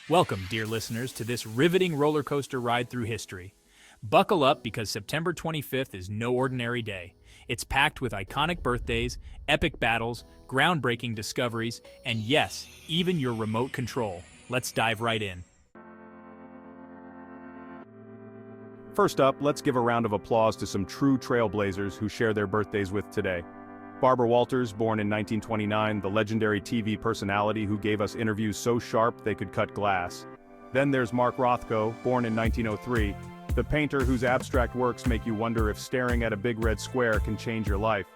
Welcome, dear listeners, to this riveting roller coaster ride through history. Buckle up because September 25th is no ordinary day. It's packed with iconic birthdays, epic battles, groundbreaking discoveries, and yes, even your remote control. Let's dive right in. First up, let's give a round of applause to some true trailblazers who share their birthdays with today. Barbara Walters, born in 1929, the legendary TV personality who gave us interviews so sharp they could cut glass. Then there's Mark Rothko, born in 1903, the painter whose abstract works make you wonder if staring at a big red square can change your life.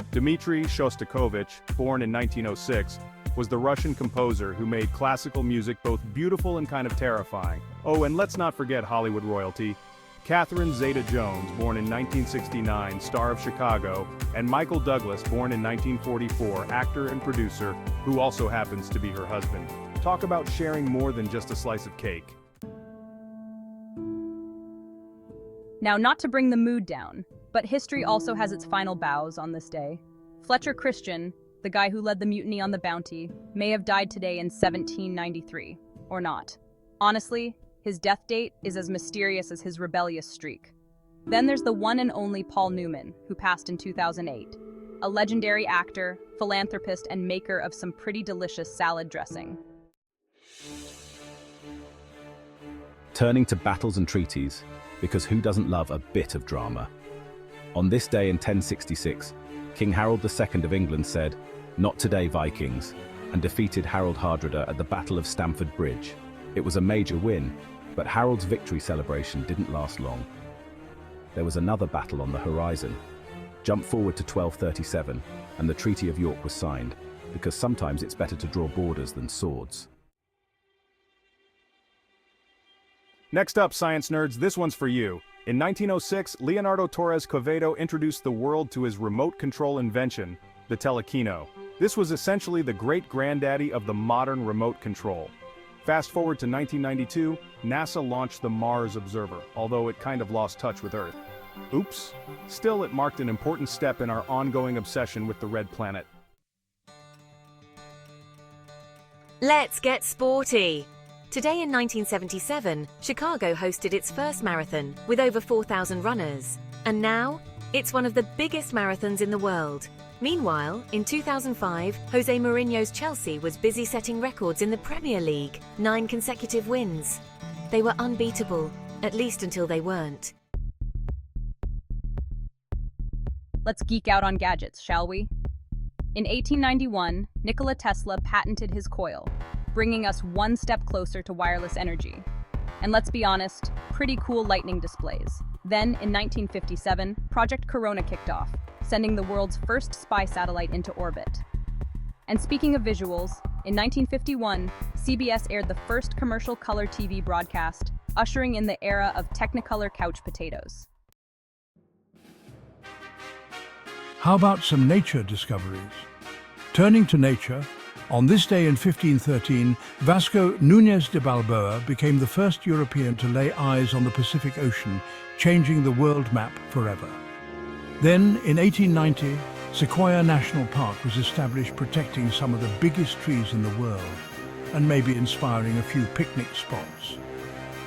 Dmitri Shostakovich, born in 1906, was the Russian composer who made classical music both beautiful and kind of terrifying. Oh, and let's not forget Hollywood royalty. Catherine Zeta-Jones, born in 1969, star of Chicago, and Michael Douglas, born in 1944, actor and producer, who also happens to be her husband. Talk about sharing more than just a slice of cake. Now, not to bring the mood down, but history also has its final bows on this day. Fletcher Christian, the guy who led the mutiny on the Bounty, may have died today in 1793, or not. Honestly, his death date is as mysterious as his rebellious streak. Then there's the one and only Paul Newman, who passed in 2008, a legendary actor, philanthropist, and maker of some pretty delicious salad dressing. Turning to battles and treaties, because who doesn't love a bit of drama? On this day in 1066, King Harold II of England said, "Not today, Vikings," and defeated Harold Hardrada at the Battle of Stamford Bridge. It was a major win, but Harold's victory celebration didn't last long. There was another battle on the horizon. Jump forward to 1237, and the Treaty of York was signed, because sometimes it's better to draw borders than swords. Next up, science nerds, this one's for you. In 1906, Leonardo Torres Quevedo introduced the world to his remote control invention, the Telekino. This was essentially the great-granddaddy of the modern remote control. Fast forward to 1992, NASA launched the Mars Observer, although it kind of lost touch with Earth. Oops. Still, it marked an important step in our ongoing obsession with the red planet. Let's get sporty! Today in 1977, Chicago hosted its first marathon with over 4,000 runners. And now, it's one of the biggest marathons in the world. Meanwhile, in 2005, Jose Mourinho's Chelsea was busy setting records in the Premier League, 9 consecutive wins. They were unbeatable, at least until they weren't. Let's geek out on gadgets, shall we? In 1891, Nikola Tesla patented his coil, bringing us one step closer to wireless energy. And let's be honest, pretty cool lightning displays. Then, in 1957, Project Corona kicked off, sending the world's first spy satellite into orbit. And speaking of visuals, in 1951, CBS aired the first commercial color TV broadcast, ushering in the era of Technicolor couch potatoes. How about some nature discoveries? Turning to nature, on this day in 1513, Vasco Núñez de Balboa became the first European to lay eyes on the Pacific Ocean, changing the world map forever. Then, in 1890, Sequoia National Park was established, protecting some of the biggest trees in the world, and maybe inspiring a few picnic spots.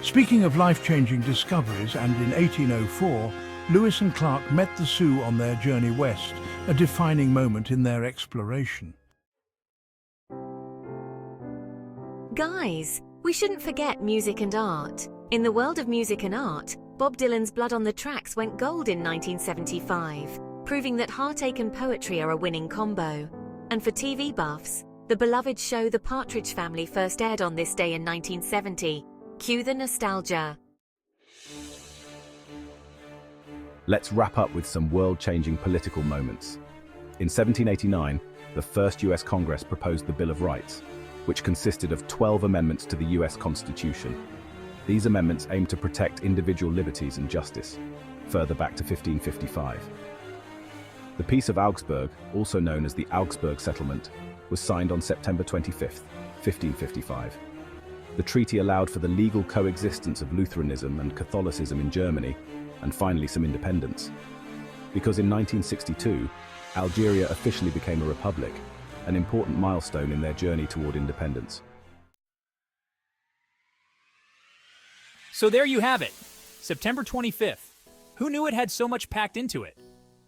Speaking of life-changing discoveries, and in 1804, Lewis and Clark met the Sioux on their journey west, a defining moment in their exploration. Guys, we shouldn't forget music and art. In the world of music and art, Bob Dylan's Blood on the Tracks went gold in 1975, proving that heartache and poetry are a winning combo. And for TV buffs, the beloved show The Partridge Family first aired on this day in 1970. Cue the nostalgia. Let's wrap up with some world-changing political moments. In 1789, the first US Congress proposed the Bill of Rights, which consisted of 12 amendments to the US Constitution. These amendments aimed to protect individual liberties and justice, further back to 1555. The Peace of Augsburg, also known as the Augsburg Settlement, was signed on September 25, 1555. The treaty allowed for the legal coexistence of Lutheranism and Catholicism in Germany, and finally some independence. Because in 1962, Algeria officially became a republic, an important milestone in their journey toward independence. So there you have it, September 25th. Who knew it had so much packed into it?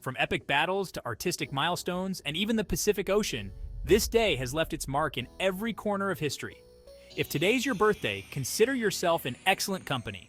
From epic battles to artistic milestones and even the Pacific Ocean, this day has left its mark in every corner of history. If today's your birthday, consider yourself in excellent company.